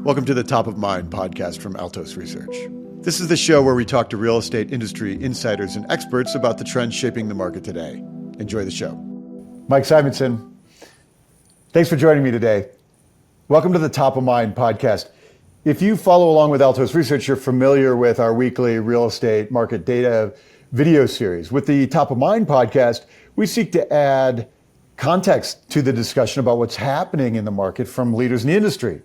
Welcome to the Top of Mind podcast from Altos Research. This is the show where we talk to real estate industry insiders and experts about the trends shaping the market today. Enjoy the show. Mike Simonsen, thanks for joining me today. Welcome to the Top of Mind podcast. If you follow along with Altos Research, you're familiar with our weekly real estate market data video series. With the Top of Mind podcast, we seek to add context to the discussion about what's happening in the market from leaders in the industry.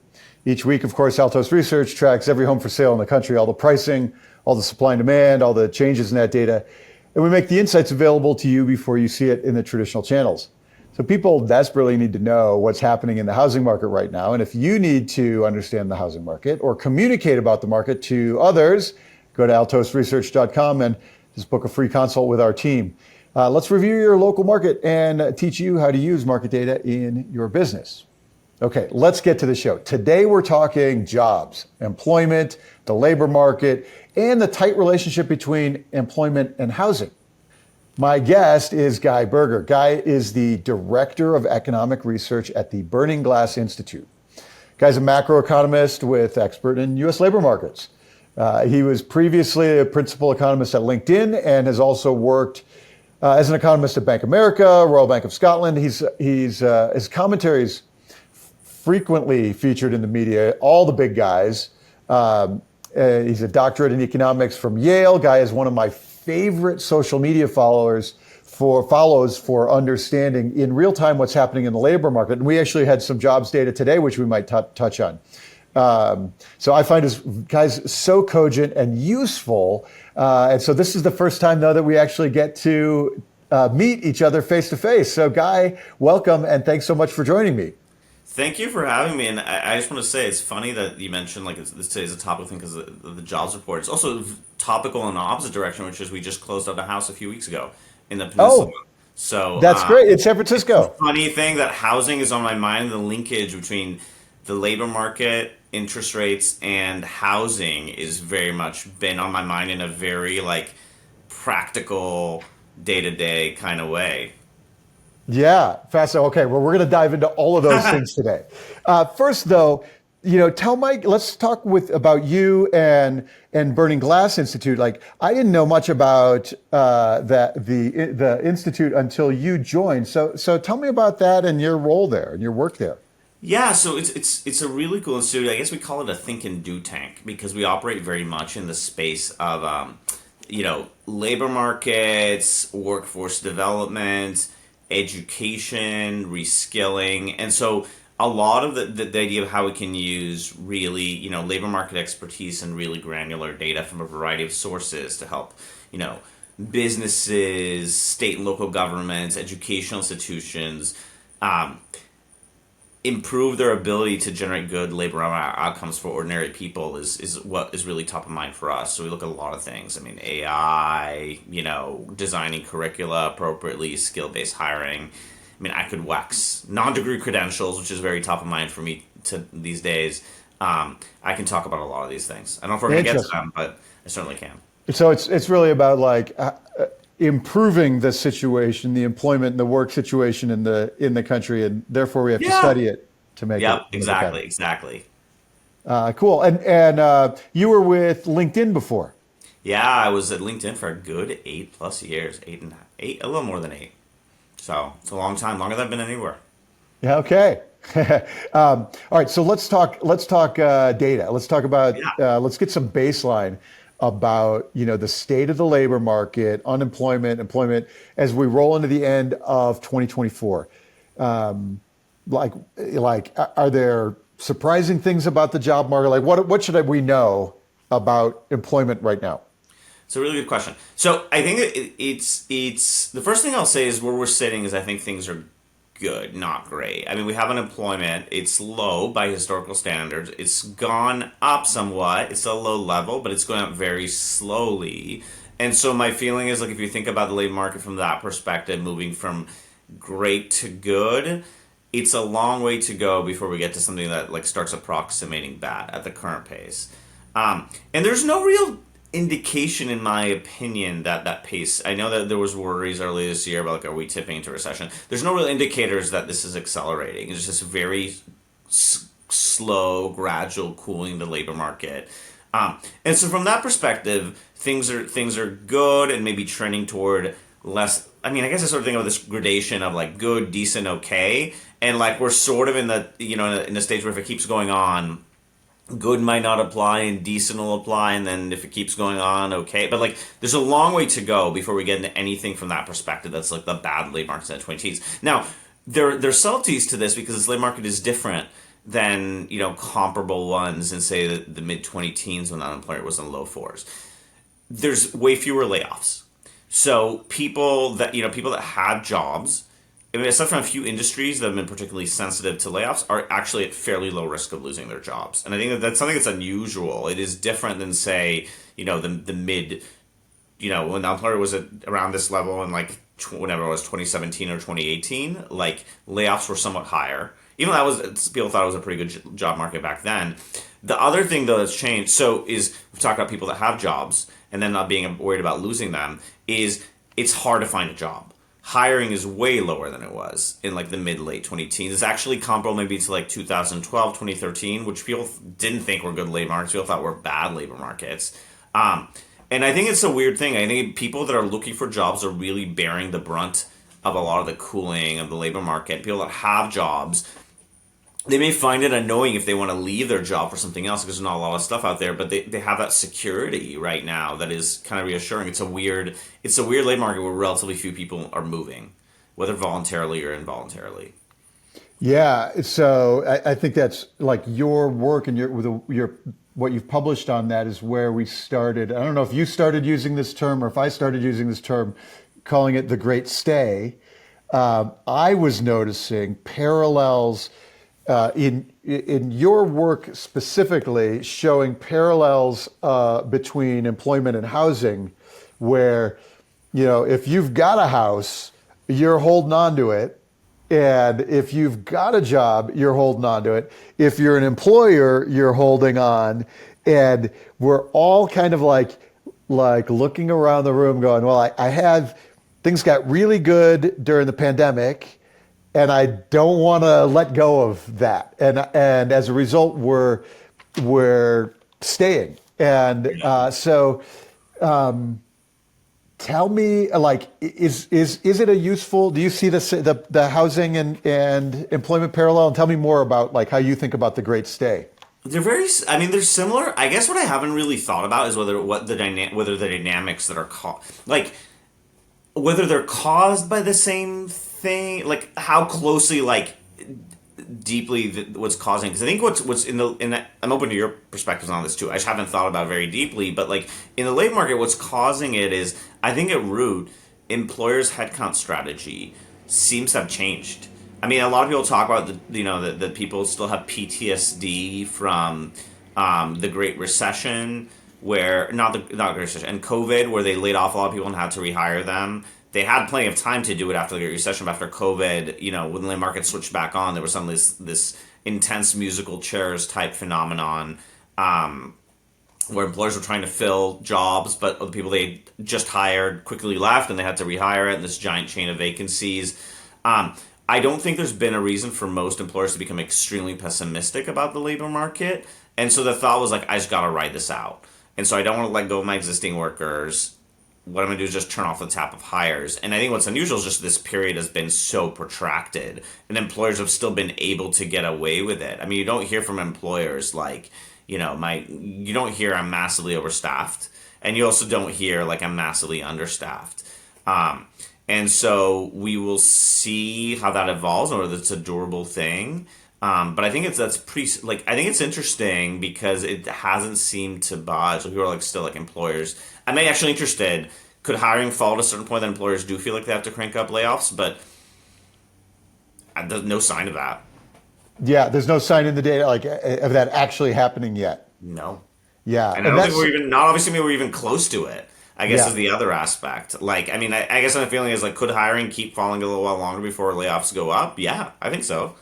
Each week, of course, Altos Research tracks every home for sale in the country, all the pricing, all the supply and demand, all the changes in that data, and we make the insights available to you before you see it in the traditional channels. So people desperately need to know what's happening in the housing market right now, and if you need to understand the housing market or communicate about the market to others, go to altosresearch.com and just book a free consult with our team. Let's review your local market and teach you how to use market data in your business. Okay, let's get to the show. Today we're talking jobs, employment, the labor market, and the tight relationship between employment and housing. My guest is Guy Berger. Guy is the Director of Economic Research at the Burning Glass Institute. Guy's a macroeconomist with expert in U.S. labor markets. He was previously a principal economist at LinkedIn and has also worked as an economist at Bank of America, Royal Bank of Scotland. His commentaries frequently featured in the media, all the big guys. He's a doctorate in economics from Yale. Guy is one of my favorite social media follows for understanding in real time what's happening in the labor market. And we actually had some jobs data today, which we might touch on. So I find this guy's so cogent and useful. And so this is the first time, though, that we actually get to meet each other face to face. So Guy, welcome, and thanks so much for joining me. Thank you for having me. And I just want to say, it's funny that you mentioned today's a topic thing because of the jobs report. It's also topical in the opposite direction, which is we just closed out a house a few weeks ago in the peninsula. Oh, so that's great. In San Francisco. It's a funny thing that housing is on my mind, the linkage between the labor market, interest rates, and housing is very much been on my mind in a very practical day-to-day kind of way. Yeah, fascinating. Okay, well, we're going to dive into all of those things today. First, though, tell Mike. Let's talk about you and Burning Glass Institute. I didn't know much about the institute until you joined. So tell me about that and your role there and your work there. Yeah, so it's a really cool institute. I guess we call it a think and do tank because we operate very much in the space of labor markets, workforce development, education, reskilling. And so a lot of the idea of how we can use really, labor market expertise and really granular data from a variety of sources to help, businesses, state and local governments, educational institutions, improve their ability to generate good labor outcomes for ordinary people is what is really top of mind for us. So we look at a lot of things. I mean, AI, designing curricula appropriately, skill-based hiring. I mean, I could wax non-degree credentials, which is very top of mind for me these days. I can talk about a lot of these things. I don't know if we're going to get to them, but I certainly can. So it's really about improving the situation, the employment and the work situation in the country, and therefore we have to study it to make it. Yeah, exactly. Cool. And you were with LinkedIn before. Yeah, I was at LinkedIn for a good 8+ years, a little more than 8. So it's a long time, longer than I've been anywhere. Yeah. Okay. All right. So let's talk data. Let's talk about. Let's get some baseline about the state of the labor market, employment as we roll into the end of 2024. Are there surprising things about the job market? What should we know about employment right now? It's a really good question. So I think it's the first thing I'll say is where we're sitting is I think things are good, not great. I mean, we have unemployment. It's low by historical standards. It's gone up somewhat. It's a low level, but it's going up very slowly. And so my feeling is if you think about the labor market from that perspective, moving from great to good, it's a long way to go before we get to something that starts approximating bad at the current pace. And there's no real indication, in my opinion, that pace. I know that there was worries earlier this year about are we tipping into recession. There's no real indicators that this is accelerating. It's just very slow, gradual cooling of the labor market. And so from that perspective, things are good and maybe trending toward less. I mean, I guess I sort of think of this gradation of like good, decent, okay, and like we're sort of in the in the stage where if it keeps going on, good might not apply and decent will apply, and then if it keeps going on, okay. But like there's a long way to go before we get into anything from that perspective that's like the bad labor market in the 20 teens. Now there's subtleties to this because this labor market is different than comparable ones in say the mid 20 teens when unemployment was in the low fours. There's way fewer layoffs. So people that have jobs, I mean, aside from a few industries that have been particularly sensitive to layoffs, are actually at fairly low risk of losing their jobs. And I think that's something that's unusual. It is different than say, the mid, when the unemployment was around this level in like whenever it was 2017 or 2018, like layoffs were somewhat higher. Even though people thought it was a pretty good job market back then. The other thing though that's changed, is we've talked about people that have jobs and then not being worried about losing them, is it's hard to find a job. Hiring is way lower than it was in like the mid-late 20 teens. It's actually comparable maybe to like 2012, 2013, which people didn't think were good labor markets. People thought were bad labor markets. And I think it's a weird thing. I think people that are looking for jobs are really bearing the brunt of a lot of the cooling of the labor market. People that have jobs, they may find it annoying if they want to leave their job for something else because there's not a lot of stuff out there, but they have that security right now that is kind of reassuring. It's a weird labor market where relatively few people are moving, whether voluntarily or involuntarily. Yeah, so I think that's like your work and your what you've published on that is where we started. I don't know if you started using this term or if I started using this term, calling it the Great Stay. I was noticing parallels in your work specifically, showing parallels between employment and housing, where if you've got a house, you're holding on to it. And if you've got a job, you're holding on to it. If you're an employer, you're holding on. And we're all kind of like looking around the room going, well, I have, things got really good during the pandemic and I don't want to let go of that. And as a result, we're staying. And tell me, like, is it a useful? Do you see the housing and employment parallel? And tell me more about like how you think about the Great Stay. They're similar. I guess what I haven't really thought about is whether the dynamics that are whether they're caused by the same thing, like how closely, like deeply what's causing. Because I think what's in the I'm open to your perspectives on this too. I just haven't thought about it very deeply, but like in the labor market, what's causing it is I think at root, employers' headcount strategy seems to have changed. I mean, a lot of people talk about that people still have PTSD from the Great Recession, where not the Great Recession and COVID, where they laid off a lot of people and had to rehire them. They had plenty of time to do it after the Great Recession, but after COVID, when the labor market switched back on, there was suddenly this intense musical chairs type phenomenon where employers were trying to fill jobs, but the people they just hired quickly left and they had to rehire it, and this giant chain of vacancies. I don't think there's been a reason for most employers to become extremely pessimistic about the labor market. And so the thought was like, I just got to ride this out. And so I don't want to let go of my existing workers. What I'm going to do is just turn off the tap of hires. And I think what's unusual is just this period has been so protracted and employers have still been able to get away with it. I mean, you don't hear from employers like, you don't hear I'm massively overstaffed. And you also don't hear like I'm massively understaffed. And so we will see how that evolves, or whether it's a durable thing. But I think I think it's interesting because it hasn't seemed to budge. People are like still like employers. I'm actually interested. Could hiring fall at a certain point that employers do feel like they have to crank up layoffs? But there's no sign of that. Yeah, there's no sign in the data like of that actually happening yet. No. Yeah, and I don't think we're even close to it. I guess is the other aspect. Like, I mean, I guess my feeling is like, could hiring keep falling a little while longer before layoffs go up? Yeah, I think so.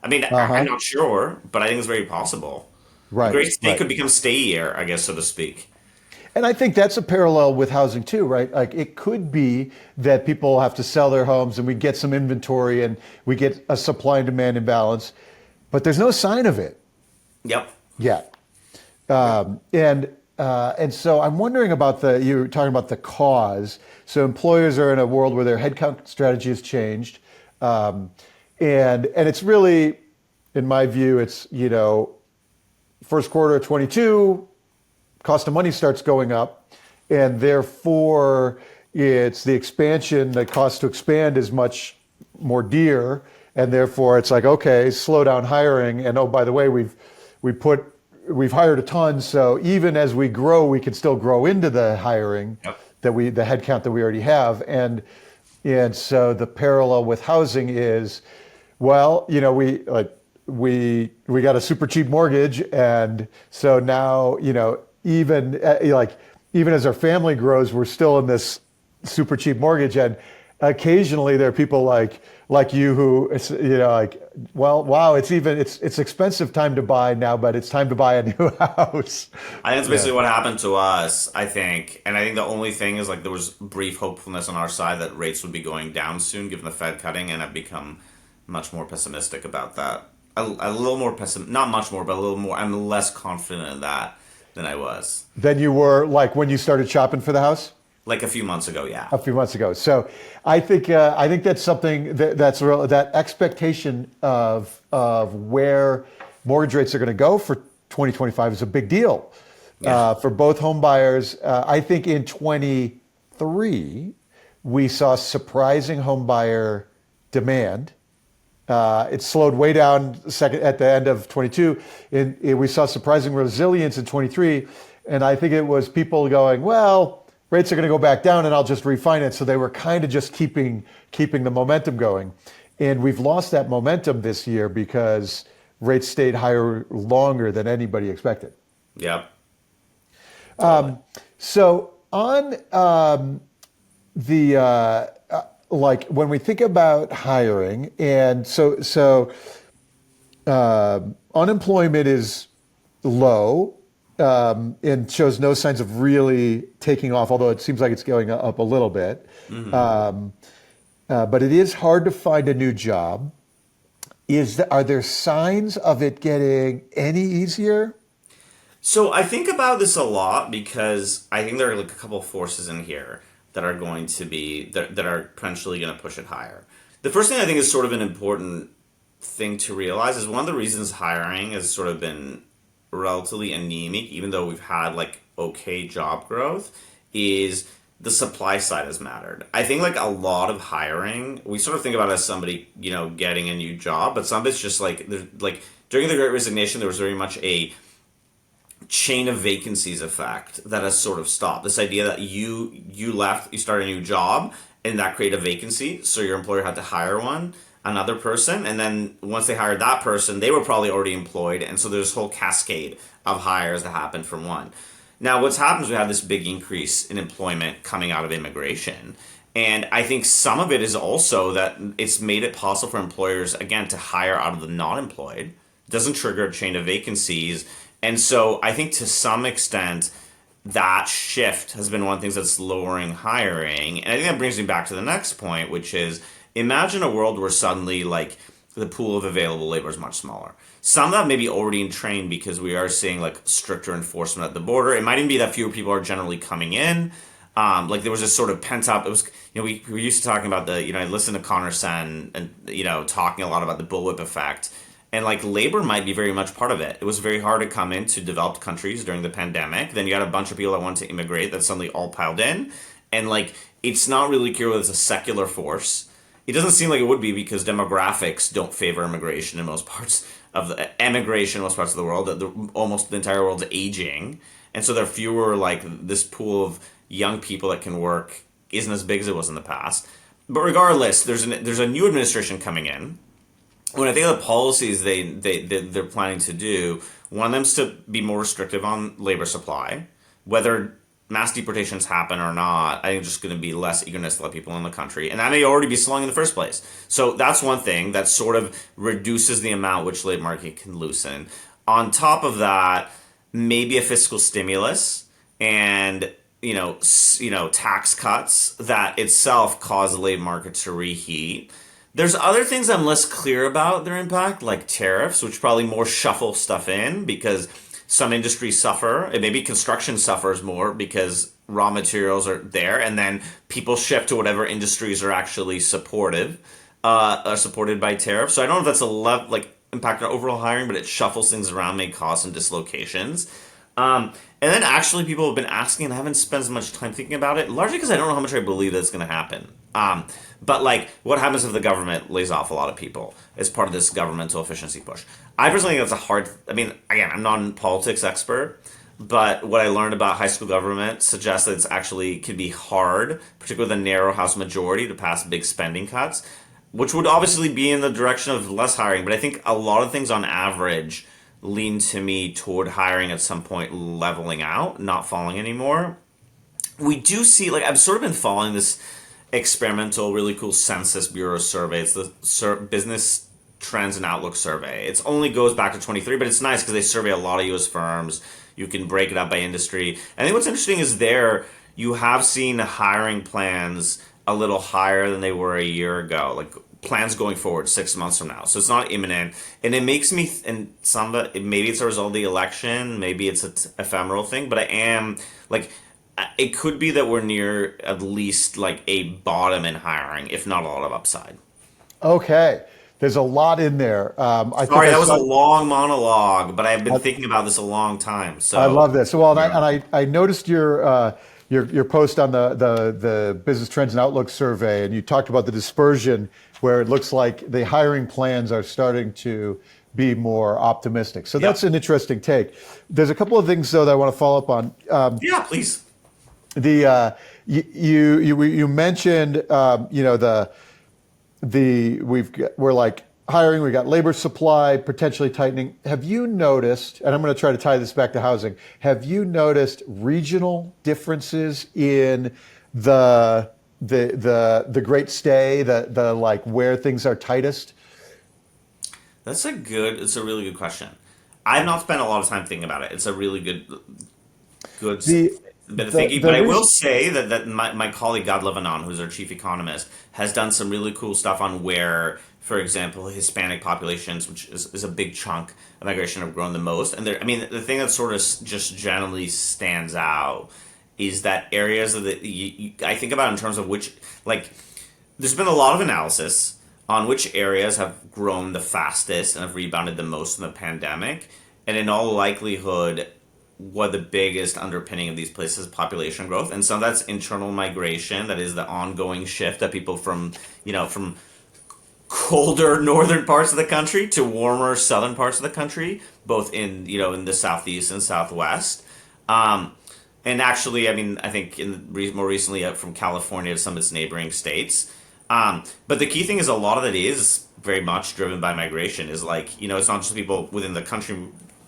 I mean, I'm not sure, but I think it's very possible. Right. Great Stay could become stayier, I guess, so to speak. And I think that's a parallel with housing too, right? Like it could be that people have to sell their homes and we get some inventory and we get a supply and demand imbalance, but there's no sign of it. Yep. yet. And so I'm wondering about you were talking about the cause. So employers are in a world where their headcount strategy has changed. And it's really, in my view, it's, first quarter of 22, cost of money starts going up, and therefore it's the expansion, the cost to expand is much more dear, and therefore it's like, okay, slow down hiring, and oh, by the way, we've hired a ton, so even as we grow, we can still grow into the hiring Yep. the headcount that we already have, and so the parallel with housing is, well, we got a super cheap mortgage, and so now, even as our family grows, we're still in this super cheap mortgage, and occasionally there are people like you who, well, wow, it's expensive time to buy now, but it's time to buy a new house. I think that's basically what happened to us, I think. And I think the only thing is, like, there was brief hopefulness on our side that rates would be going down soon given the Fed cutting, and I've become much more pessimistic about that. A little more not much more, but a little more. I'm less confident in that than I was Than you were like when you started shopping for the house? like a few months ago. Yeah. A few months ago. So I think that's something that's real. That expectation of where mortgage rates are going to go for 2025 is a big deal for both home buyers. I think in 23 we saw surprising home buyer demand. It slowed way down at the end of 22. We saw surprising resilience in 23, and I think it was people going, well, rates are going to go back down and I'll just refinance. So they were kind of just keeping the momentum going. And we've lost that momentum this year because rates stayed higher longer than anybody expected. Yep. So on the like when we think about hiring, and so unemployment is low. And shows no signs of really taking off, although it seems like it's going up a little bit. Mm-hmm. But it is hard to find a new job. Are there signs of it getting any easier? So I think about this a lot because I think there are like a couple of forces in here that are going to be that are potentially going to push it higher. The first thing I think is sort of an important thing to realize is one of the reasons hiring has sort of been relatively anemic, even though we've had like okay job growth, is the supply side has mattered. I think like a lot of hiring, we sort of think about it as somebody, getting a new job, but some of it's just like during the Great Resignation, there was very much a chain of vacancies effect that has sort of stopped. This idea that you left, you start a new job, and that created a vacancy, so your employer had to hire another person, and then once they hired that person, they were probably already employed, and so there's this whole cascade of hires that happened from one. Now, what's happened is we have this big increase in employment coming out of immigration, and I think some of it is also that it's made it possible for employers, again, to hire out of the not-employed. It doesn't trigger a chain of vacancies, and so I think to some extent, that shift has been one of the things that's lowering hiring, and I think that brings me back to the next point, which is imagine a world where suddenly, like, the pool of available labor is much smaller. Some of that may be already entrained because we are seeing, like, stricter enforcement at the border. It might even be that fewer people are generally coming in. Like, there was this sort of pent-up, it was, we were used to talking about I listened to Connor Sen and, talking a lot about the bullwhip effect. And, like, labor might be very much part of it. It was very hard to come into developed countries during the pandemic. Then you had a bunch of people that wanted to immigrate that suddenly all piled in. And, like, it's not really clear whether it's a secular force. It doesn't seem like it would be because demographics don't favor immigration in most parts of the world. Almost the entire world's aging, and so there are fewer, like, this pool of young people that can work isn't as big as it was in the past. But regardless, there's a new administration coming in. When I think of the policies they're planning to do, one of them is to be more restrictive on labor supply, whether mass deportations happen or not. I think there's just going to be less eagerness to let people in the country. And that may already be slowing in the first place. So that's one thing that sort of reduces the amount which labor market can loosen. On top of that, maybe a fiscal stimulus and tax cuts that itself cause the labor market to reheat. There's other things I'm less clear about their impact, like tariffs, which probably more shuffle stuff in because some industries suffer, and maybe construction suffers more because raw materials are there, and then people shift to whatever industries are actually are supported by tariffs. So I don't know if that's impact on overall hiring, but it shuffles things around, may cause some dislocations. And then actually people have been asking, and I haven't spent as much time thinking about it, largely because I don't know how much I believe that's going to happen. But like, what happens if the government lays off a lot of people as part of this governmental efficiency push? I personally think that's again, I'm not a politics expert, but what I learned about high school government suggests that it's actually can be hard, particularly with a narrow House majority, to pass big spending cuts, which would obviously be in the direction of less hiring. But I think a lot of things on average lean to me toward hiring at some point leveling out, not falling anymore. We do see, I've sort of been following this experimental, really cool Census Bureau survey. It's the Business Trends and Outlook survey. It only goes back to 23, but it's nice because they survey a lot of U.S. firms. You can break it up by industry. I think what's interesting is you have seen hiring plans a little higher than they were a year ago, like plans going forward 6 months from now. So it's not imminent. And it makes me, and some of it, maybe it's a result of the election, maybe it's an ephemeral thing, but it could be that we're near at least a bottom in hiring, if not a lot of upside. Okay. There's a lot in there. Sorry, that was a long monologue, but I've been thinking about this a long time. So I love this. Well, I noticed your post on the Business Trends and Outlook survey, and you talked about the dispersion where it looks like the hiring plans are starting to be more optimistic. So that's an interesting take. There's a couple of things though that I want to follow up on. Yeah, please. You mentioned we're like hiring, we got labor supply potentially tightening. Have you noticed, and I'm going to try to tie this back to housing, have you noticed regional differences in the Great Stay, the like where things are tightest? It's a really good question. I've not spent a lot of time thinking about it. It's a really good bit of thinking. But I will say that my colleague Gad Levanon, who's our chief economist, has done some really cool stuff on where, for example, Hispanic populations, which is a big chunk of migration, have grown the most. And the thing that sort of just generally stands out is that areas of I think about in terms of which, there's been a lot of analysis on which areas have grown the fastest and have rebounded the most in the pandemic. And in all likelihood, what the biggest underpinning of these places is population growth. And some of that's internal migration, that is the ongoing shift that people from colder northern parts of the country to warmer southern parts of the country, both in the southeast and southwest. And actually, I think more recently from California to some of its neighboring states. But the key thing is a lot of it is very much driven by migration. Is it's not just people within the country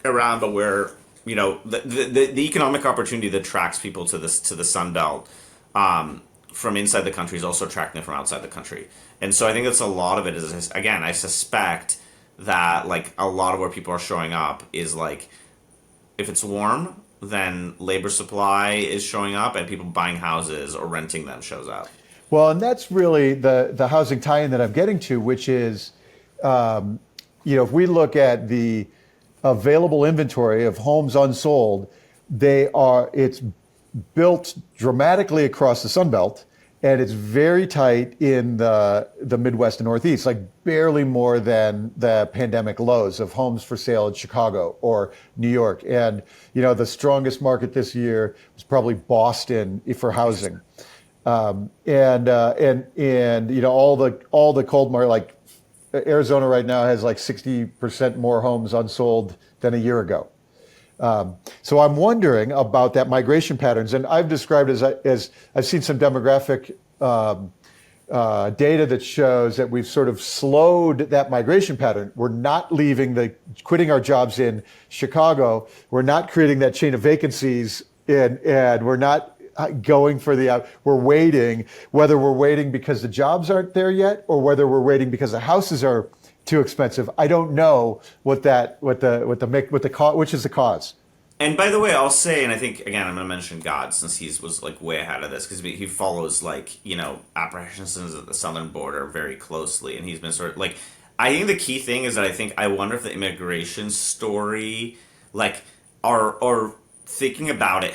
around, but where the economic opportunity that attracts people to the Sun Belt from inside the country is also attracting them from outside the country. And so I think that's a lot of it is, again, I suspect that a lot of where people are showing up is if it's warm, then labor supply is showing up and people buying houses or renting them shows up. Well, and that's really the housing tie-in that I'm getting to, which is, if we look at the available inventory of homes unsold, it's built dramatically across the Sun Belt, and it's very tight in the Midwest and Northeast, barely more than the pandemic lows of homes for sale in Chicago or New York. And the strongest market this year was probably Boston for housing. All the cold market, Arizona right now has 60% more homes unsold than a year ago. So I'm wondering about that migration patterns, and I've described as I've seen some demographic data that shows that we've sort of slowed that migration pattern. We're not quitting our jobs in Chicago. We're not creating that chain of vacancies, and we're not going for we're waiting, whether we're waiting because the jobs aren't there yet or whether we're waiting because the houses are too expensive. I don't know which is the cause. And by the way, I'll say, and I think again, I'm going to mention God since was like way ahead of this because he follows like apprehensions at the southern border very closely, and he's been sort of like. I think the key thing is that I wonder if the immigration story, like, our thinking about it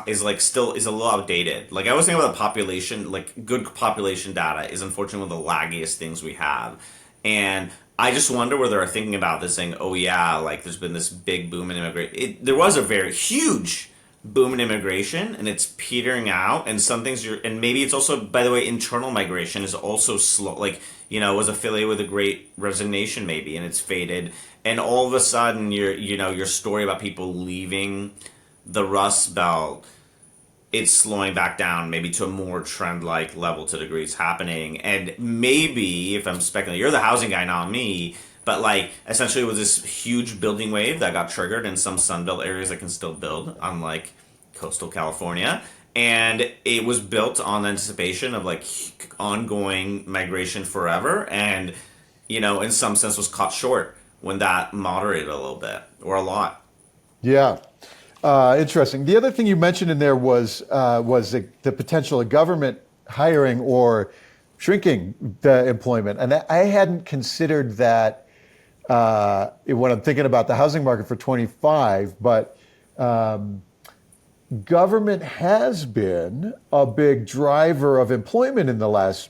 is like still is a little outdated. Like I was thinking about the population, like good population data is unfortunately one of the laggiest things we have, and I just wonder whether they're thinking about this, saying, "Oh yeah, like there's been this big boom in immigration. There was a very huge boom in immigration, and it's petering out. And some things and maybe it's also, by the way, internal migration is also slow. Like was affiliated with a Great Resignation, maybe, and it's faded. And all of a sudden, your story about people leaving the Rust Belt." It's slowing back down maybe to a more trend-like level to degrees happening. And maybe, if I'm speculating, you're the housing guy, not me, but like essentially it was this huge building wave that got triggered in some Sunbelt areas that can still build, unlike coastal California. And it was built on anticipation of like ongoing migration forever. And, in some sense was caught short when that moderated a little bit or a lot. Yeah. Interesting. The other thing you mentioned in there was the potential of government hiring or shrinking the employment, and I hadn't considered that when I'm thinking about the housing market for 25. But government has been a big driver of employment in the last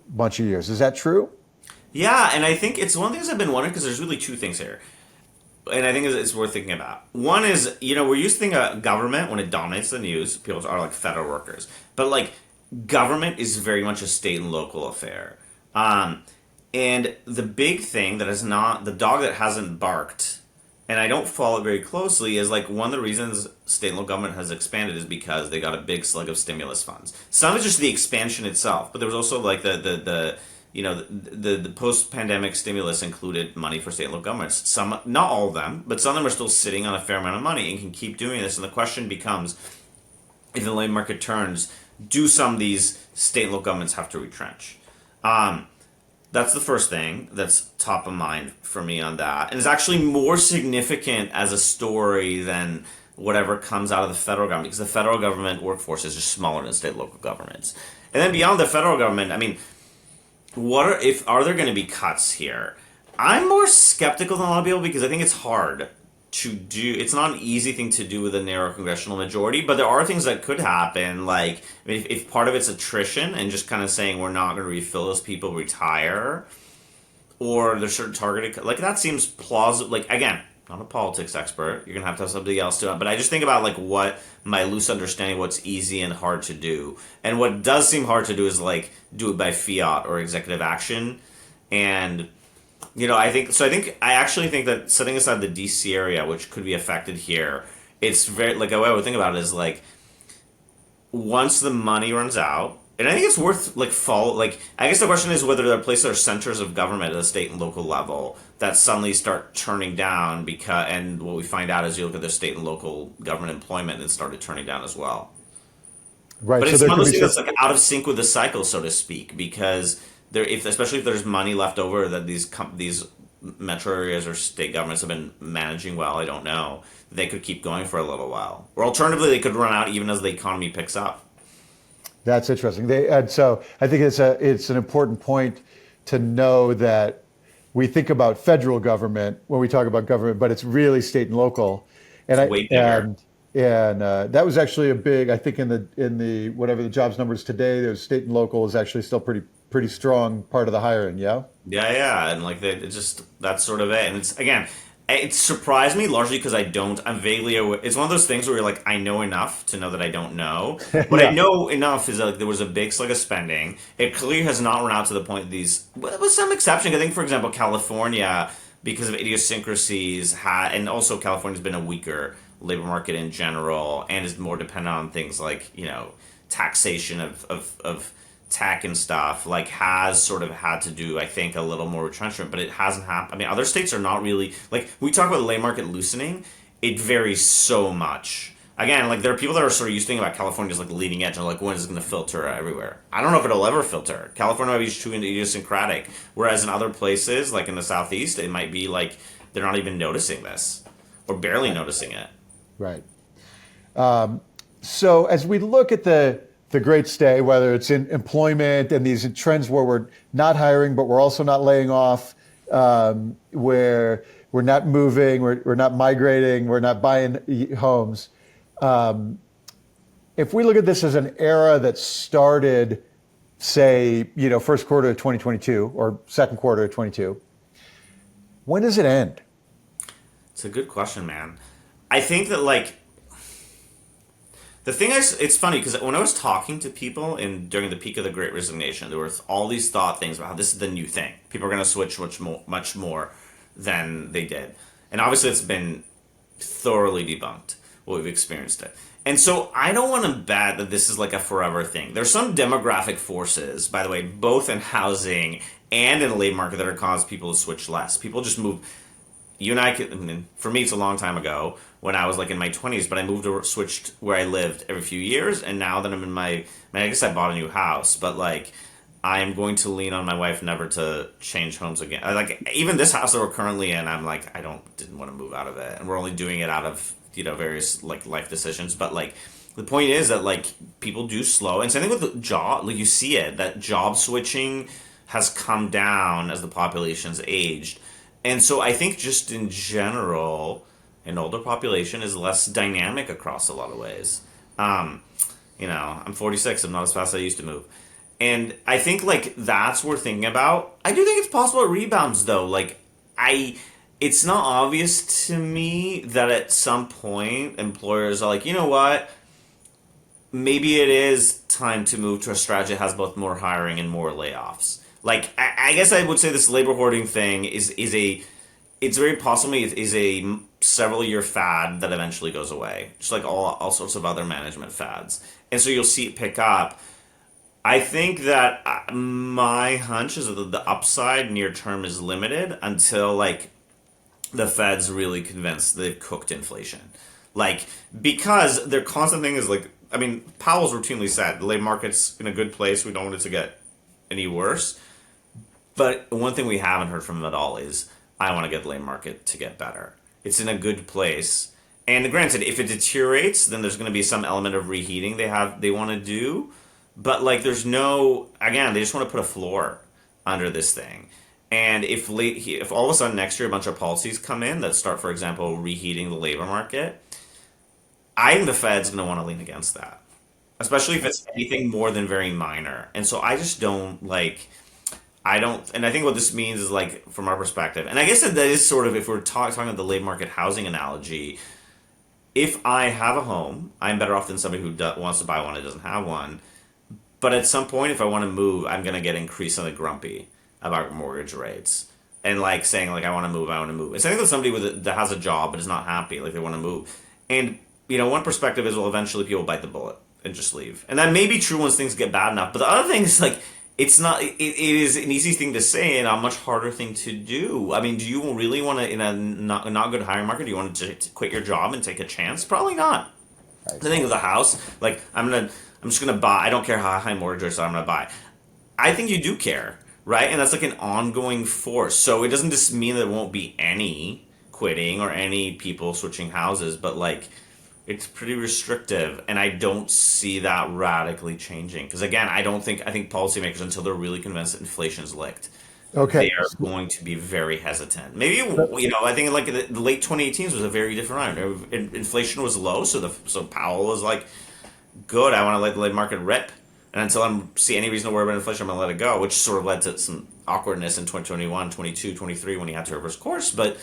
bunch of years. Is that true? Yeah, and I think it's one of the things I've been wondering because there's really two things here. And I think it's worth thinking about. One is, we're used to thinking about government when it dominates the news. People are like federal workers. But like, government is very much a state and local affair. And the big thing that is not, the dog that hasn't barked, and I don't follow it very closely, is like one of the reasons state and local government has expanded is because they got a big slug of stimulus funds. Some is just the expansion itself, but there was also like the post-pandemic stimulus included money for state and local governments. Some, not all of them, but some of them are still sitting on a fair amount of money and can keep doing this. And the question becomes, if the labor market turns, do some of these state and local governments have to retrench? That's the first thing that's top of mind for me on that. And it's actually more significant as a story than whatever comes out of the federal government, because the federal government workforce is just smaller than state and local governments. And then beyond the federal government, I mean, are there going to be cuts here? I'm more skeptical than a lot of people because I think it's hard to do. It's not an easy thing to do with a narrow congressional majority, but there are things that could happen. Like, if part of it's attrition and just kind of saying we're not going to refill as people retire, or there's certain targeted, like that seems plausible. Like, again, not a politics expert. You're going to have somebody else do it. But I just think about like what my loose understanding, what's easy and hard to do. And what does seem hard to do is like do it by fiat or executive action. And, I actually think that setting aside the DC area, which could be affected here, it's very, like, the way I would think about it is like, once the money runs out, and I think it's worth I guess the question is whether there are places that are centers of government at the state and local level that suddenly start turning down and what we find out is you look at the state and local government employment and it started turning down as well. Right. But it's one of those things that's like out of sync with the cycle, so to speak, because especially if there's money left over that these metro areas or state governments have been managing well, I don't know, they could keep going for a little while. Or alternatively, they could run out even as the economy picks up. That's interesting. And so I think it's an important point to know that we think about federal government when we talk about government, but it's really state and local. And that was actually a big, I think in the whatever the jobs numbers today, there's state and local is actually still pretty strong part of the hiring. Yeah. Yeah, and like that's sort of it. And it surprised me largely because I'm vaguely aware. It's one of those things where you're like, I know enough to know that I don't know. What I know enough is that there was a big slug of spending. It clearly has not run out to the point with some exception. I think, for example, California, because of idiosyncrasies, and also California's been a weaker labor market in general and is more dependent on things like, taxation of tech and stuff, like has sort of had to do, I think, a little more retrenchment, but it hasn't happened. I mean, other states are not really, like, we talk about the labor market loosening, it varies so much. Again, like, there are people that are sort of used to thinking about California as like leading edge and like, when is it going to filter everywhere? I don't know if it'll ever filter. California might be too idiosyncratic, whereas in other places, like in the Southeast, it might be like they're not even noticing this or barely noticing it. Right. So as we look at the great stay, whether it's in employment and these trends where we're not hiring, but we're also not laying off, where we're not moving, we're not migrating, we're not buying homes. If we look at this as an era that started, say, first quarter of 2022 or second quarter of 22, when does it end? It's a good question, man. I think that the thing is, it's funny because when I was talking to people during the peak of the Great Resignation, there were all these thought things about how this is the new thing. People are going to switch much more than they did, and obviously it's been thoroughly debunked what we've experienced it. And so I don't want to bet that this is like a forever thing. There's some demographic forces, by the way, both in housing and in the labor market that are causing people to switch less. People just move. You and for me, it's a long time ago when I was like in my 20s, but I switched where I lived every few years. And now that I'm in I guess I bought a new house, but like I am going to lean on my wife never to change homes again. Even this house that we're currently in, I'm like, didn't want to move out of it. And we're only doing it out of, various like life decisions. But like the point is that like people do slow. And same thing with the job, like you see it, that job switching has come down as the population's aged. And so I think just in general, an older population is less dynamic across a lot of ways. I'm 46. I'm not as fast as I used to move. And I think like that's worth thinking about. I do think it's possible it rebounds though. It's not obvious to me that at some point employers are like, you know what? Maybe it is time to move to a strategy that has both more hiring and more layoffs. Like, I guess I would say this labor hoarding thing it's very possibly is a several year fad that eventually goes away, just like all sorts of other management fads. And so you'll see it pick up. I think that my hunch is that the upside near term is limited until like the Fed's really convinced they've cooked inflation. Like, because their constant thing is like, Powell's routinely said the labor market's in a good place. We don't want it to get any worse. But one thing we haven't heard from him at all is, I want to get the labor market to get better. It's in a good place. And granted, if it deteriorates, then there's going to be some element of reheating they want to do. But like, there's again, they just want to put a floor under this thing. And if all of a sudden next year a bunch of policies come in that start, for example, reheating the labor market, I think the Fed's going to want to lean against that, especially if it's anything more than very minor. And so I just don't and I think what this means is like, from our perspective, and I guess that is sort of, if we're talking about the labor market housing analogy, if I have a home, I'm better off than somebody who wants to buy one and doesn't have one. But at some point, if I want to move, I'm going to get increasingly grumpy about mortgage rates and like saying like, I want to move. It's something that somebody that has a job but is not happy, like they want to move. And one perspective is, well, eventually people bite the bullet and just leave. And that may be true once things get bad enough. But the other thing is like, it's not. It is an easy thing to say and a much harder thing to do. Do you really want to, in a not good hiring market, do you want to quit your job and take a chance? Probably not. The thing with the house, like I'm just gonna buy. I don't care how high mortgage rates are. I'm gonna buy. I think you do care, right? And that's like an ongoing force. So it doesn't just mean that there won't be any quitting or any people switching houses, but like, it's pretty restrictive, and I don't see that radically changing. Because again, I think policymakers, until they're really convinced that inflation's licked, they are going to be very hesitant. Maybe I think like the late 2018s was a very different round. Inflation was low, so Powell was like, "Good, I want to let the labor market rip, and until I see any reason to worry about inflation, I'm going to let it go." Which sort of led to some awkwardness in 2021, 22, 23 when he had to reverse course, but.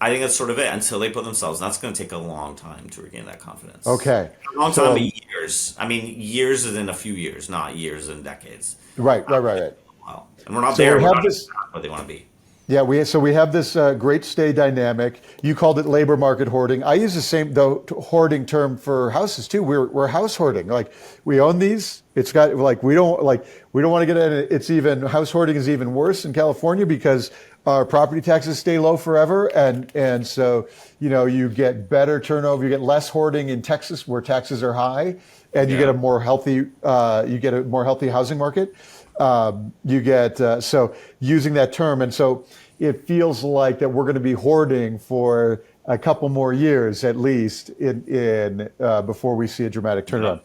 I think that's sort of it until they put themselves. And that's going to take a long time to regain that confidence. Okay. A long time, but years. Years is in a few years, not years and decades. Right. Well, and we're not there. We're not what they want to be. Yeah, we have this great stay dynamic. You called it labor market hoarding. I use the same hoarding term for houses too. We're house hoarding. Like, we own these. It's got like we don't want to get in it. It's even house hoarding is even worse in California because our property taxes stay low forever, and so you get better turnover. You get less hoarding in Texas where taxes are high, and you get a more healthy housing market. You get so using that term, and so it feels like that we're going to be hoarding for a couple more years at least in before we see a dramatic Yeah.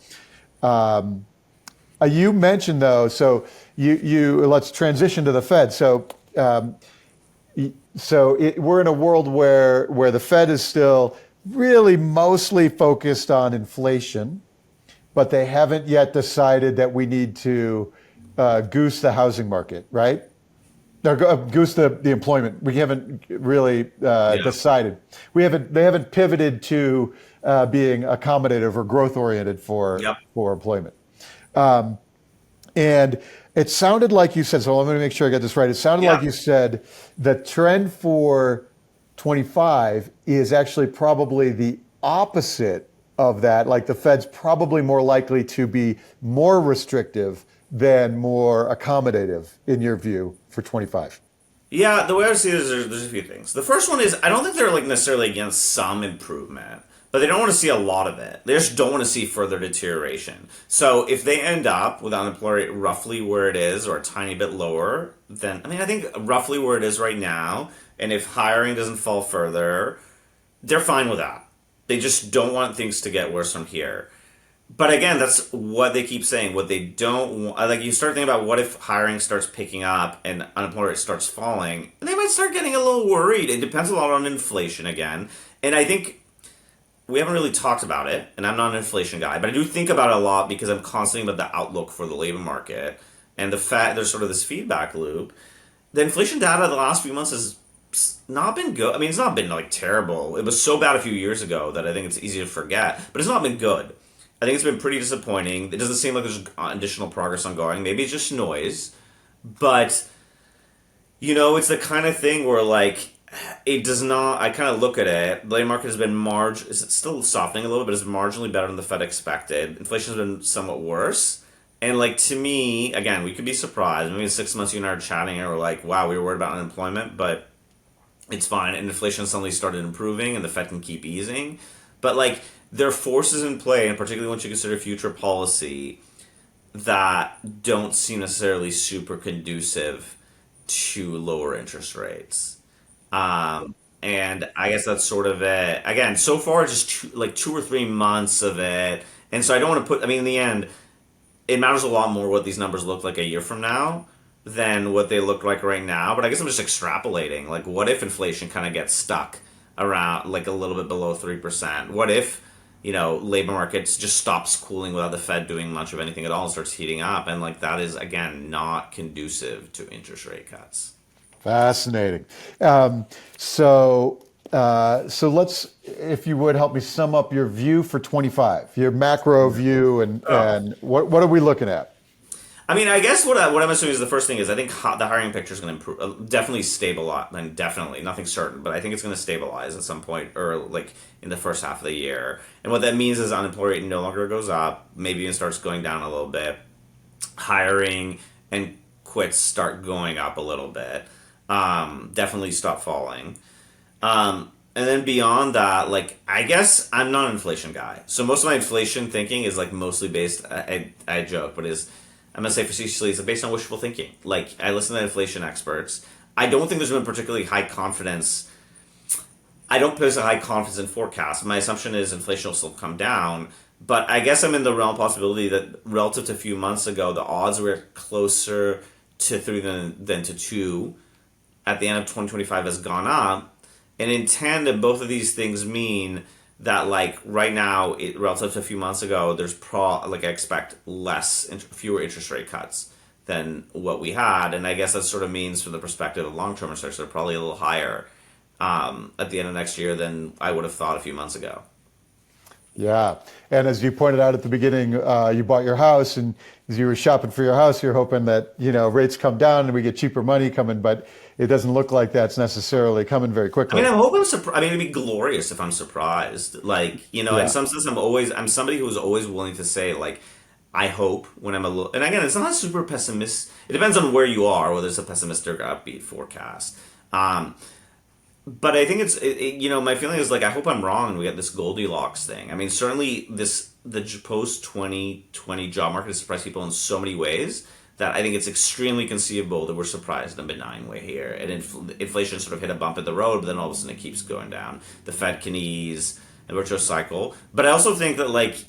turnaround. You mentioned though, so you let's transition to the Fed. We're in a world where the Fed is still really mostly focused on inflation, but they haven't yet decided that we need to goose the housing market, right? Or goose the employment. We haven't really Yeah. decided. They haven't pivoted to being accommodative or growth oriented Yep. for employment. And it sounded like you said, so I'm going to make sure I get this right. It sounded Yeah. like you said the trend for 25 is actually probably the opposite of that. Like the Fed's probably more likely to be more restrictive than more accommodative in your view for 25. Yeah, the way I see it is there's a few things. The first one is I don't think they're like necessarily against some improvement, but they don't want to see a lot of it. They just don't want to see further deterioration. So if they end up with unemployment rate roughly where it is or a tiny bit lower, then I think roughly where it is right now, and if hiring doesn't fall further, they're fine with that. They just don't want things to get worse from here. But again, that's what they keep saying. What they don't want, like you start thinking about what if hiring starts picking up and unemployment rate starts falling, they might start getting a little worried. It depends a lot on inflation again. And I think we haven't really talked about it, and I'm not an inflation guy, but I do think about it a lot because I'm constantly about the outlook for the labor market and the fact there's sort of this feedback loop. The inflation data the last few months has not been good. I mean, it's not been like terrible. It was so bad a few years ago that I think it's easy to forget, but it's not been good. I think it's been pretty disappointing. It doesn't seem like there's additional progress ongoing. Maybe it's just noise, but it's the kind of thing where like it does not. I kind of look at it. The labor market has been is it still softening a little bit? But it's marginally better than the Fed expected. Inflation has been somewhat worse. And like to me, again, we could be surprised. Maybe in 6 months you and I are chatting and we're like, wow, we were worried about unemployment, but it's fine. And inflation suddenly started improving and the Fed can keep easing. But like there are forces in play, and particularly once you consider future policy, that don't seem necessarily super conducive to lower interest rates. And I guess that's sort of it. Again, so far, just like 2 or 3 months of it. And so I don't want to in the end, it matters a lot more what these numbers look like a year from now than what they look like right now. But I guess I'm just extrapolating. Like, what if inflation kind of gets stuck around like a little bit below 3%? What if, labor markets just stops cooling without the Fed doing much of anything at all and starts heating up? And like that is, again, not conducive to interest rate cuts. Fascinating. So let's, if you would help me sum up your view for 25, your macro view, and what are we looking at? I mean, I guess what I'm assuming is the first thing is I think the hiring picture is going to improve, definitely stabilize, and definitely nothing certain, but I think it's going to stabilize at some point or like in the first half of the year. And what that means is unemployment rate no longer goes up, maybe even starts going down a little bit. Hiring and quits start going up a little bit. Definitely stop falling. And then beyond that, like I guess I'm not an inflation guy, so most of my inflation thinking is like mostly based. I joke, but I'm gonna say facetiously, it's based on wishful thinking. Like I listen to inflation experts. I don't think there's been particularly high confidence. I don't place a high confidence in forecasts. My assumption is inflation will still come down, but I guess I'm in the realm of possibility that relative to a few months ago, the odds were closer to 3 than to 2 at the end of 2025 has gone up. And in tandem, both of these things mean that, like, right now, relative to a few months ago, there's I expect fewer interest rate cuts than what we had. And I guess that sort of means, from the perspective of long-term research, they're probably a little higher at the end of next year than I would have thought a few months ago. Yeah. And as you pointed out at the beginning, you bought your house, and as you were shopping for your house, you're hoping that, rates come down and we get cheaper money coming, but it doesn't look like that's necessarily coming very quickly. I mean, I'm hoping. It'd be glorious if I'm surprised. Like, Yeah. in some sense, I'm somebody who's always willing to say, like, I hope when I'm a little. And again, it's not super pessimist. It depends on where you are, whether it's a pessimistic or upbeat forecast. But I think my feeling is like I hope I'm wrong and we get this Goldilocks thing. I mean, certainly the post 2020 job market has surprised people in so many ways that I think it's extremely conceivable that we're surprised in a benign way here, and inflation sort of hit a bump in the road, but then all of a sudden it keeps going down. The Fed can ease a virtuous cycle, but I also think that like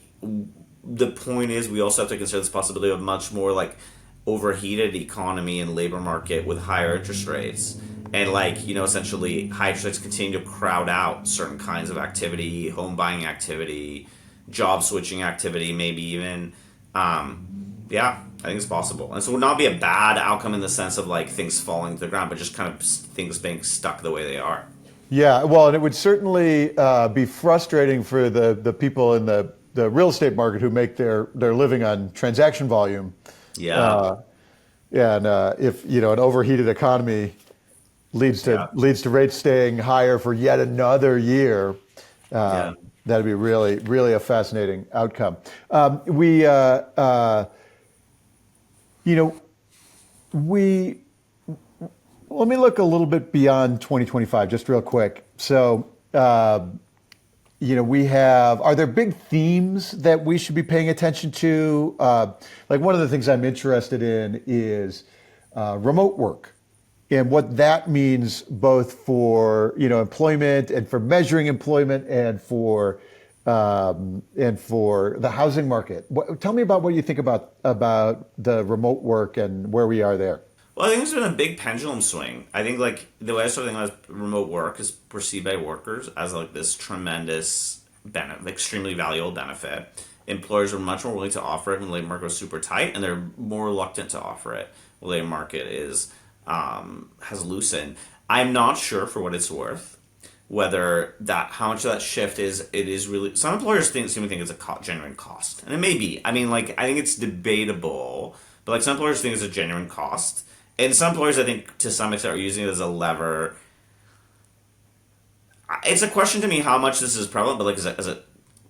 the point is we also have to consider this possibility of much more like overheated economy and labor market with higher interest rates. And like, essentially high interest rates continue to crowd out certain kinds of activity, home buying activity, job switching activity, maybe even. Yeah, I think it's possible. And so it would not be a bad outcome in the sense of like things falling to the ground, but just kind of things being stuck the way they are. Yeah, well, and it would certainly be frustrating for the people in the real estate market who make their living on transaction volume. Yeah. And if an overheated economy leads to rates staying higher for yet another year, that'd be really, really a fascinating outcome. Let me look a little bit beyond 2025, just real quick. So, are there big themes that we should be paying attention to? Like one of the things I'm interested in is remote work and what that means both for, employment and for measuring employment and for the housing market. Tell me about what you think about the remote work and where we are there. Well, I think there's been a big pendulum swing. I think like the way I sort of think about remote work is perceived by workers as like this tremendous benefit, extremely valuable benefit. Employers are much more willing to offer it when the labor market was super tight, and they're more reluctant to offer it when the labor market is has loosened. I'm not sure, for what it's worth, whether how much of that shift is really. Some employers seem to think it's a genuine cost, and it may be. I mean, like I think it's debatable, but like some employers think it's a genuine cost. And some employers, I think, to some extent, are using it as a lever. It's a question to me how much this is prevalent, but like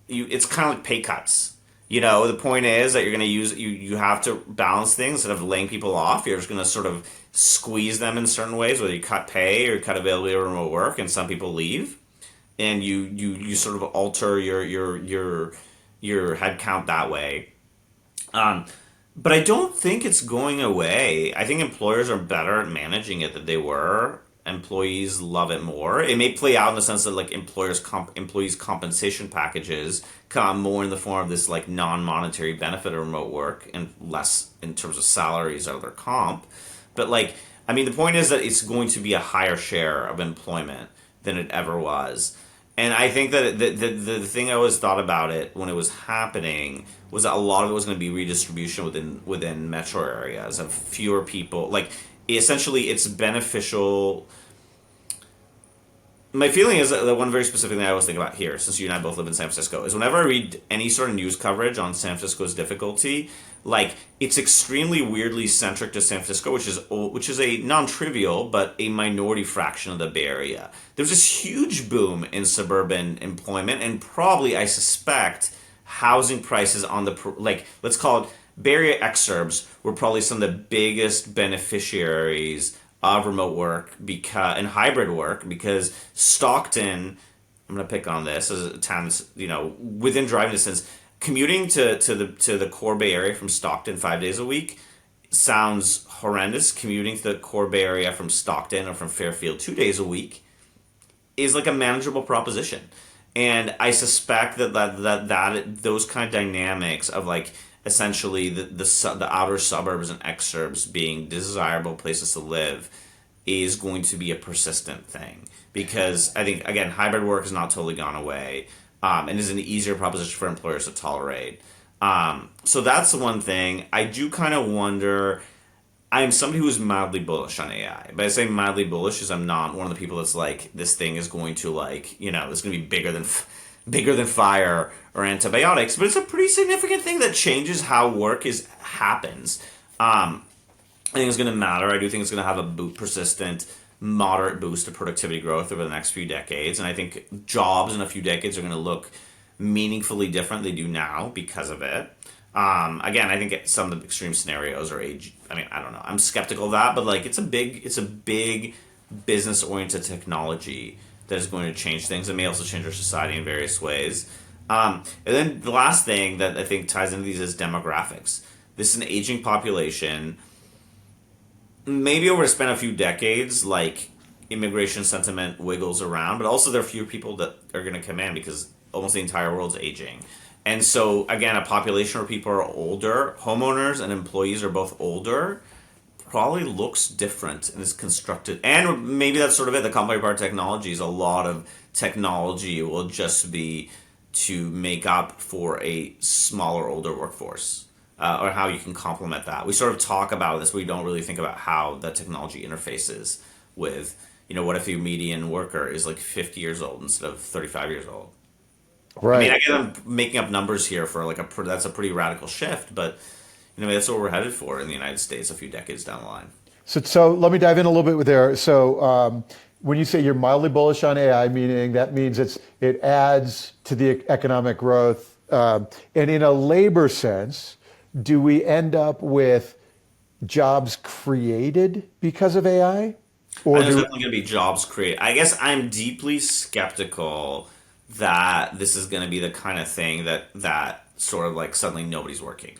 it's kind of like pay cuts. The point is that you're going to you have to balance things instead of laying people off. You're just going to sort of squeeze them in certain ways, whether you cut pay or cut availability of remote work, and some people leave, and you sort of alter your headcount that way. But I don't think it's going away. I think employers are better at managing it than they were. Employees love it more. It may play out in the sense that like employees' compensation packages come more in the form of this like non-monetary benefit of remote work and less in terms of salaries or their comp. But like, I mean, the point is that it's going to be a higher share of employment than it ever was. And I think that the thing I always thought about it when it was happening was that a lot of it was going to be redistribution within metro areas of fewer people. Like, essentially, it's beneficial. My feeling is that the one very specific thing I always think about here, since you and I both live in San Francisco, is whenever I read any sort of news coverage on San Francisco's difficulty, like it's extremely weirdly centric to San Francisco, which is a non-trivial but a minority fraction of the Bay Area. There's this huge boom in suburban employment, and probably I suspect housing prices on let's call it Bay Area exurbs were probably some of the biggest beneficiaries of remote work and hybrid work, because Stockton, I'm going to pick on this as a town that's, within driving distance, commuting to the core Bay Area from Stockton 5 days a week sounds horrendous. Commuting to the core Bay Area from Stockton or from Fairfield 2 days a week is like a manageable proposition. And I suspect that those kind of dynamics of like essentially the outer suburbs and exurbs being desirable places to live is going to be a persistent thing, because I think, again, hybrid work has not totally gone away, and is an easier proposition for employers to tolerate. So that's the one thing. I do kind of wonder. I'm somebody who's mildly bullish on AI. But I say mildly bullish is I'm not one of the people that's like, this thing is going to it's going to be bigger than fire or antibiotics. But it's a pretty significant thing that changes how work happens. I think it's going to matter. I do think it's going to have a persistent, moderate boost to productivity growth over the next few decades. And I think jobs in a few decades are going to look meaningfully different than they do now because of it. Again, I think some of the extreme scenarios are age. I mean, I don't know. I'm skeptical of that, but like it's a big business-oriented technology that is going to change things. It may also change our society in various ways. And then the last thing that I think ties into these is demographics. This is an aging population. maybe over the span of a few decades, like immigration sentiment wiggles around, but also there are fewer people that are going to come in because almost the entire world's aging. And so, again, a population where people are older, homeowners and employees are both older, probably looks different and is constructed. And maybe that's sort of it. The complicated part of technology is a lot of technology will just be to make up for a smaller, older workforce. Or how you can complement that. We sort of talk about this, but we don't really think about how the technology interfaces with, what if your median worker is like 50 years old instead of 35 years old? I mean, Right. I guess I'm making up numbers here for like that's a pretty radical shift, but that's what we're headed for in the United States a few decades down the line. So let me dive in a little bit with there. So when you say you're mildly bullish on AI, meaning that means it adds to the economic growth, and in a labor sense, do we end up with jobs created because of AI, I or think there's do definitely going to be jobs created. I guess I'm deeply skeptical that this is going to be the kind of thing that sort of like suddenly nobody's working.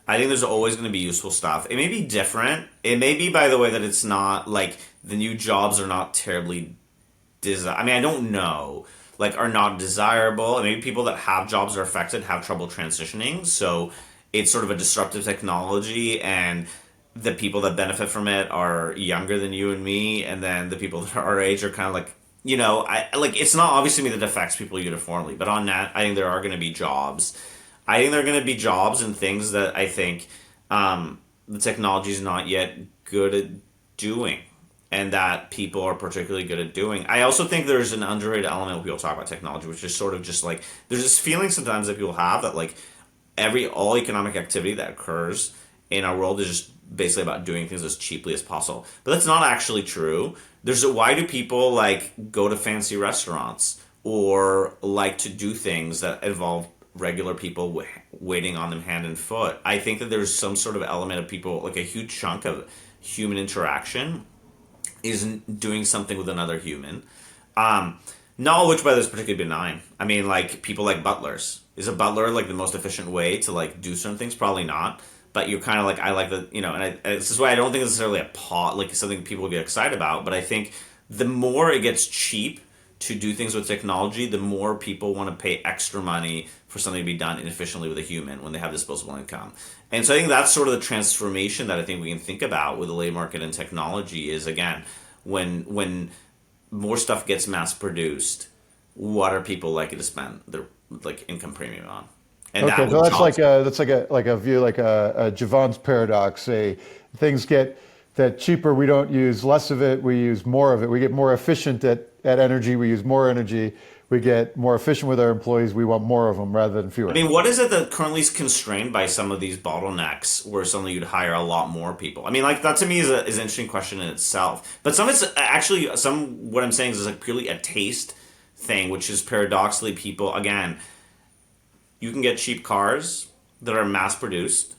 I think there's always going to be useful stuff. It may be different. It may be, by the way, that it's not like the new jobs are not terribly I mean, I don't know. Like, are not desirable. And maybe people that have jobs are affected have trouble transitioning. So it's sort of a disruptive technology, and the people that benefit from it are younger than you and me, and then the people that are our age are kind of like, I like it's not obviously me that affects people uniformly, but on that, I think there are going to be jobs. I think there are going to be jobs and things that I think the technology is not yet good at doing, and that people are particularly good at doing. I also think there's an underrated element when people talk about technology, which is sort of just like there's this feeling sometimes that people have that like all economic activity that occurs in our world is just basically about doing things as cheaply as possible. But that's not actually true. Why do people like go to fancy restaurants or like to do things that involve regular people waiting on them hand and foot? I think that there's some sort of element of people, like a huge chunk of human interaction is doing something with another human. Not all which, by the way, is particularly benign. I mean, like people like butlers. Is a butler like the most efficient way to like do certain things? Probably not. But you're kind of like, I like the, and this is why I don't think it's necessarily like something people get excited about. But I think the more it gets cheap to do things with technology, the more people want to pay extra money for something to be done inefficiently with a human when they have disposable income. And so I think that's sort of the transformation that I think we can think about with the labor market and technology is, again, when more stuff gets mass produced, what are people likely to spend their like income premium on? And okay? that So with jobs. that's like a view like a Javon's paradox. Say things get that cheaper, we don't use less of it, we use more of it. We get more efficient at energy, we use more energy. We get more efficient with our employees, we want more of them rather than I fewer. mean, what is it that currently is constrained by some of these bottlenecks where suddenly you'd hire a lot more people? I mean, like that to me is an interesting question in itself. But some of it's actually what I'm saying is like purely a taste thing, which is paradoxically people again. You can get cheap cars that are mass produced.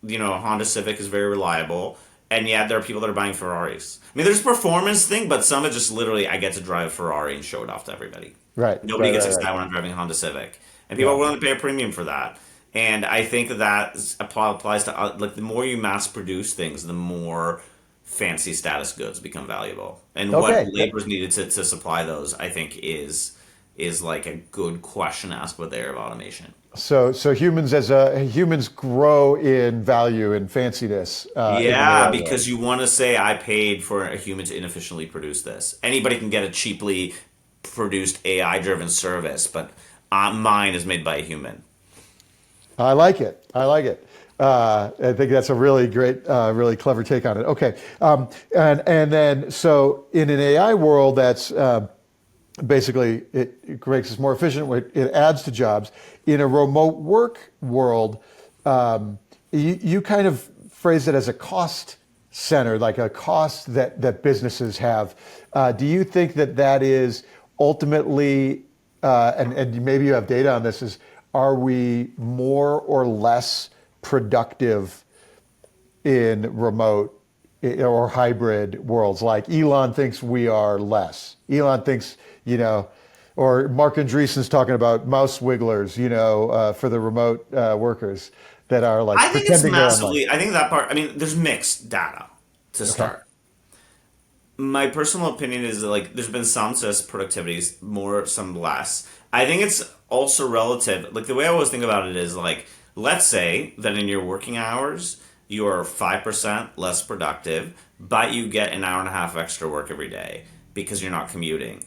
A Honda Civic is very reliable, and yet there are people that are buying Ferraris. I mean, there's a performance thing, but some of it just literally I get to drive a Ferrari and show it off to everybody. Right, Nobody right, gets right, right. excited when I'm driving a Honda Civic, and people Yeah. are willing to pay a premium for that. And I think that applies to like the more you mass produce things, the more fancy status goods become valuable, and what Okay. labor is needed to supply those. I think is like a good question to ask about the era of automation. So humans grow in value and fanciness in an Yeah, AI world. because you want to say I paid for a human to inefficiently produce this. Anybody can get a cheaply produced AI driven service, but mine is made by a human. I like it. I like it. I think that's a really great, really clever take on it. Okay, and then so in an AI world, that's basically it makes us more efficient. It adds to jobs. In a remote work world, you kind of phrase it as a cost center, like a cost that businesses have. Do you think that is ultimately, and maybe you have data on this, is are we more or less productive in remote or hybrid worlds? Like Elon thinks we are less. Elon thinks, or Mark Andreessen's talking about mouse wigglers, for the remote workers that are like I think it's pretending they're online. massively. I think that part. I mean, there's mixed data. to Okay. start. My personal opinion is that, like, there's been some success productivities, more, some less. I think it's also relative. Like, the way I always think about it is, like, let's say that in your working hours you are 5% less productive, but you get an hour and a half extra work every day because you're not commuting.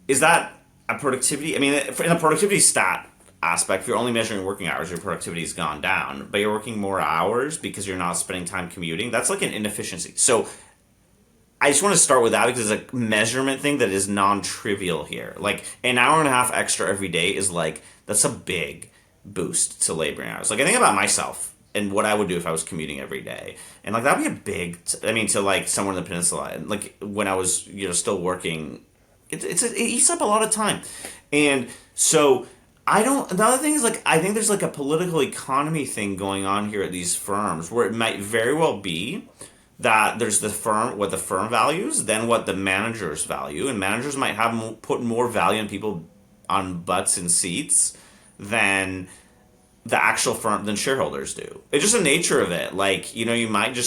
Is that a productivity? I mean, in a productivity stat aspect, if you're only measuring working hours, your productivity's gone down, but you're working more hours because you're not spending time commuting. That's like an inefficiency. So I just want to start with that because it's a measurement thing that is non-trivial here. Like, an hour and a half extra every day is like, that's a big boost to laboring hours. Like, I think about myself and what I would do if I was commuting every day, and like that'd be a big. I mean, to like somewhere in the peninsula, and like when I was still working, it eats up a lot of time, and so I don't. The other thing is, like, I think there's like a political economy thing going on here at these firms where it might very well be that there's the firm, what the firm values, then what the managers value, and managers might have put more value on people on butts and seats than the actual firm, than shareholders do. It's just the nature of it. Like, you might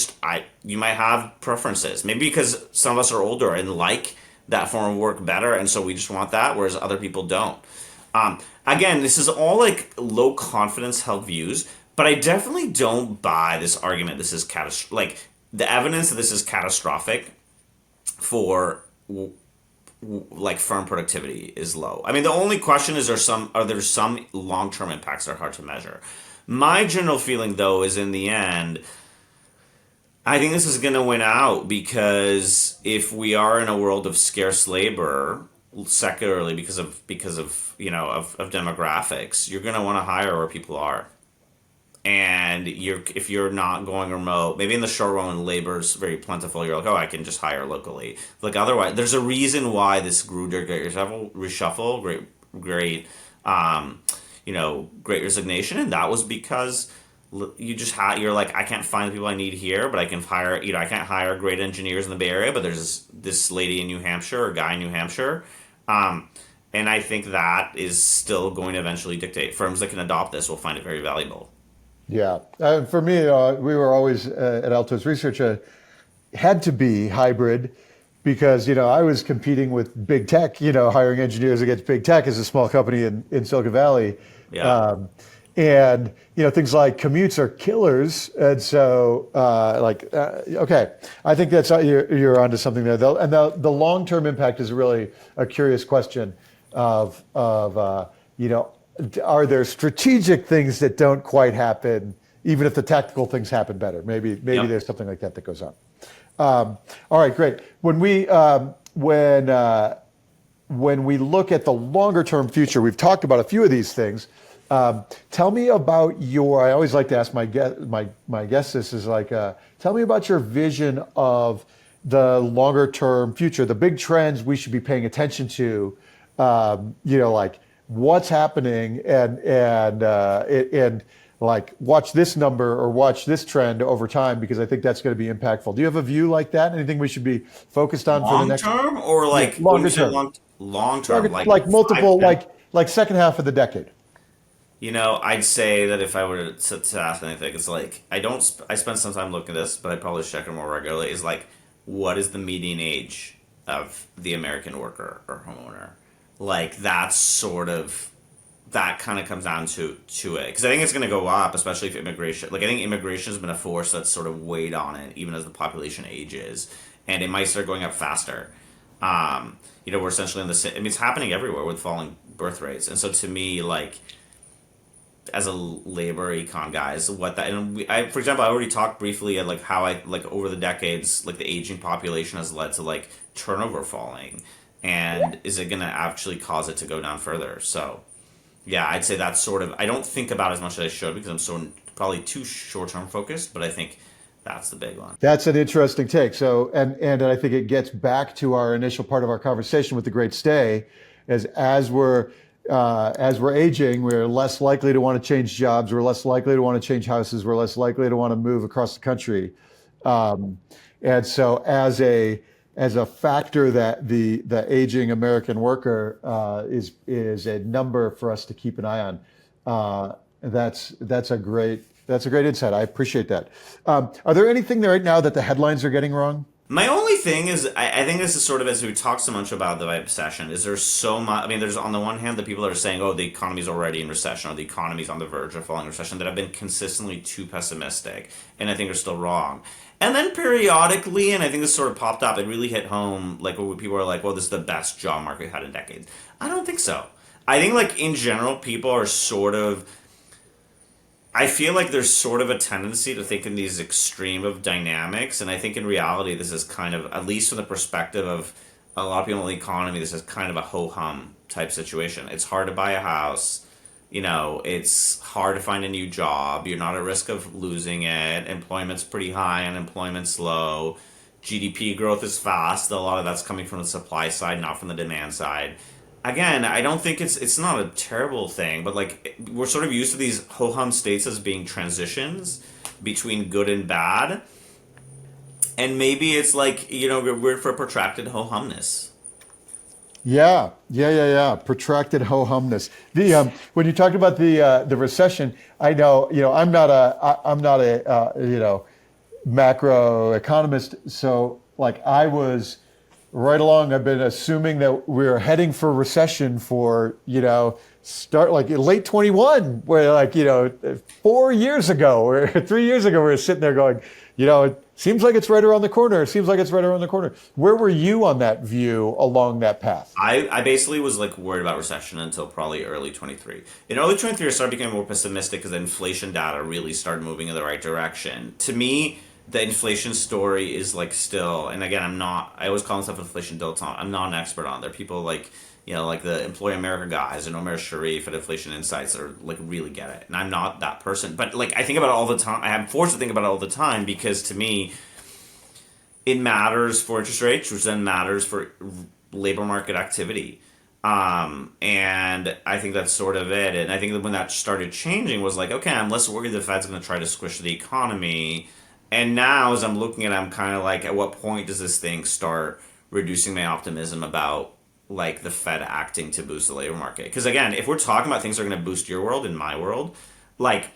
have preferences, maybe because some of us are older and like that form of work better, and so we just want that, whereas other people don't. Again, this is all like low confidence held views, but I definitely don't buy this argument. This is like the evidence that this is catastrophic for like firm productivity is low. I mean, the only question is, are there some long term impacts that are hard to measure? My general feeling, though, is in the end, I think this is going to win out because if we are in a world of scarce labor, secularly because of demographics, you're going to want to hire where people are. And if you're not going remote, maybe in the short run when labor's very plentiful, you're like, oh, I can just hire locally. Like, otherwise, there's a reason why this grew during Great Reshuffle, Great Resignation, and that was because you're like, I can't find the people I need here, but I can hire, I can't hire great engineers in the Bay Area, but there's this lady in New Hampshire or guy in New Hampshire. And I think that is still going to eventually dictate. Firms that can adopt this will find it very valuable. Yeah. For me, we were always at Altos Research had to be hybrid because, I was competing with big tech, hiring engineers against big tech as a small company in Silicon Valley. Yeah. And, things like commutes are killers. And so, okay, I think you're onto something there. And the long-term impact is really a curious question of are there strategic things that don't quite happen, even if the tactical things happen better? Maybe Yep. there's something like that goes on. All right, great. When we look at the longer term future, we've talked about a few of these things. Tell me about I always like to ask my guests this is like, tell me about your vision of the longer term future, the big trends we should be paying attention to, like what's happening and like watch this number or watch this trend over time, because I think that's going to be impactful. Do you have a view like that? Anything we should be focused on for the Long next term, or like when longer you say term? long term, Like multiple, 5, 10? like second half of the decade. I'd say that if I were to ask anything, it's like I spend some time looking at this, but I probably check it more regularly. Is like, what is the median age of the American worker or homeowner? Like, that kind of comes down to it, because I think it's going to go up, especially if immigration. Like, I think immigration has been a force that's sort of weighed on it, even as the population ages, and it might start going up faster. We're essentially in the. I mean, it's happening everywhere with falling birth rates, and so to me, like, as a labor econ guy, is what that. And for example, I already talked briefly at like how over the decades, like the aging population has led to like turnover falling, and is it going to actually cause it to go down further? So, yeah, I'd say that's sort of. I don't think about it as much as I should because I'm so probably too short term focused, but I think that's the big one. That's an interesting take. So, and I think it gets back to our initial part of our conversation with the Great Stay, as we're aging, we're less likely to want to change jobs. We're less likely to want to change houses. We're less likely to want to move across the country. And so, as a factor that the aging American worker is a number for us to keep an eye on. That's a great That's a great insight. I appreciate that. Are there anything there right now that the headlines are getting wrong? My only thing is, I think this is sort of as we talk so much about the recession, is there's so much. I mean, there's on the one hand the people that are saying, oh, the economy's already in recession or the economy's on the verge of falling recession that have been consistently too pessimistic and I think are still wrong. And then periodically, and I think this sort of popped up, it really hit home, like when people are like, well, this is the best job market we've had in decades. I don't think so. I think like in general, people are sort of I feel like there's sort of a tendency to think in these extreme of dynamics, and I think in reality, this is kind of, at least from the perspective of a lot of people in the economy, this is kind of a ho-hum type situation. It's hard to buy a house. It's hard to find a new job. You're not at risk of losing it. Employment's pretty high, unemployment's low. GDP growth is fast. A lot of that's coming from the supply side, not from the demand side. Again, I don't think it's not a terrible thing, but like we're sort of used to these ho-hum states as being transitions between good and bad, and maybe it's like we're for protracted ho-humness. Yeah. Protracted ho-humness. The when you talked about the recession, I know I'm not a macroeconomist, so like I was. Right along, I've been assuming that we're heading for recession for, start like late 21, where 4 years ago or 3 years ago, we were sitting there going, it seems like it's right around the corner. It seems like it's right around the corner. Where were you on that view along that path? I basically was like worried about recession until probably early 23. In early 23, I started becoming more pessimistic because the inflation data really started moving in the right direction. To me, the inflation story is like still, and again, I always call myself inflation dilettante. I'm not an expert on it. There are people like, like the Employer America guys and Omer Sharif at Inflation Insights that are like really get it. And I'm not that person. But like, I think about it all the time. I'm forced to think about it all the time because to me, it matters for interest rates, which then matters for labor market activity. And I think that's sort of it. And I think that when that started changing was like, okay, I'm less worried the Fed's going to try to squish the economy. And now, as I'm looking at it, I'm kind of like, at what point does this thing start reducing my optimism about like the Fed acting to boost the labor market? Because again, if we're talking about things that are going to boost your world and my world, like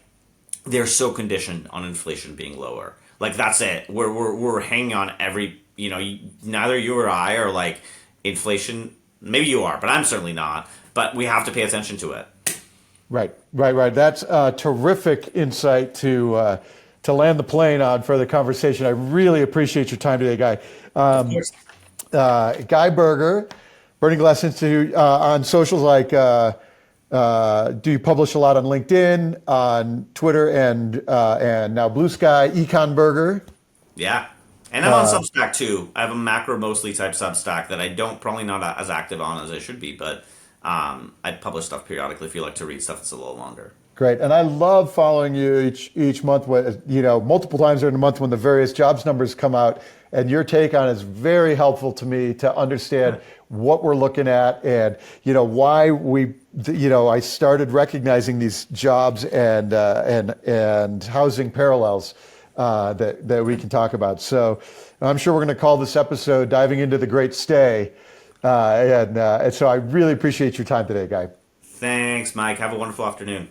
they're so conditioned on inflation being lower. Like that's it. We're hanging on every neither you or I are like inflation. Maybe you are, but I'm certainly not. But we have to pay attention to it. Right. That's a terrific insight to land the plane on for the conversation. I really appreciate your time today, Guy. Of course. Guy Berger, Burning Glass Institute, on socials like, do you publish a lot on LinkedIn, on Twitter, and now Blue Sky, Econ Burger? Yeah. And I'm on Substack too. I have a macro mostly type Substack that I don't, probably not as active on as I should be, but I publish stuff periodically if you like to read stuff that's a little longer. Great. And I love following you each month, multiple times during the month when the various jobs numbers come out. And your take on it is very helpful to me to understand what we're looking at and, why I started recognizing these jobs and housing parallels that we can talk about. So I'm sure we're going to call this episode Diving into the Great Stay. And so I really appreciate your time today, Guy. Thanks, Mike. Have a wonderful afternoon.